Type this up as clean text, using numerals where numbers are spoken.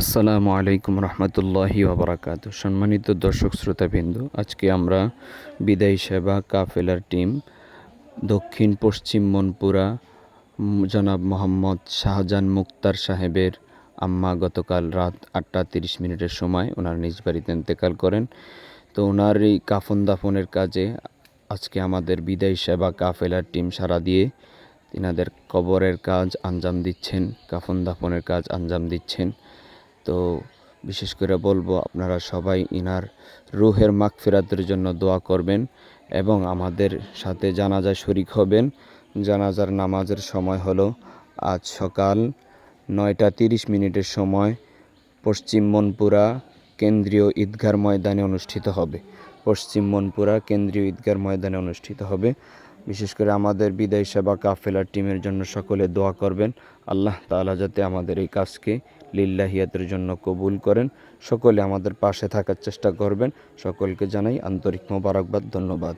আসসালামু আলাইকুম রহমতুল্লাহি ওবরাকাতু। সম্মানিত দর্শক শ্রোতাবিন্দু, আজকে আমরা বিদায়ী সেবা কাফেলার টিম দক্ষিণ পশ্চিম মনপুরা জনাব মোহাম্মদ শাহজাহান মুক্তার সাহেবের আম্মা গতকাল রাত 8:30 সময় ওনার নিজ বাড়িতে ইন্তেকাল করেন। তো ওনার এই কাফন দাফনের কাজে আজকে আমাদের বিদায়ী সেবা কাফেলার টিম সাড়া দিয়ে তিনাদের কবরের কাজ আঞ্জাম দিচ্ছেন, কাফন দাফনের কাজ আঞ্জাম দিচ্ছেন। তো বিশেষ করে বলবো, আপনারা সবাই ইনার রুহের মাগফিরাতের জন্য দোয়া করবেন এবং আমাদের সাথে জানাজায় শরিক হবেন। জানাজার নামাজের সময় হলো আজ সকাল 9:30 সময় পশ্চিম মনপুরা কেন্দ্রীয় ঈদগাহ ময়দানে অনুষ্ঠিত হবে। পশ্চিম মনপুরা কেন্দ্রীয় ঈদগাহ ময়দানে অনুষ্ঠিত হবে। বিশেষ করে আমাদের বিদায়ী সেবা কাফেলার টিমের জন্য সকলে দোয়া করবেন। আল্লাহ তাআলা যাতে আমাদের এই কাজকে লিল্লাহিয়াতের জন্য কবুল করেন। সকলে আমাদের পাশে থাকার চেষ্টা করবেন। সকলকে জানাই আন্তরিক মোবারকবাদ, ধন্যবাদ।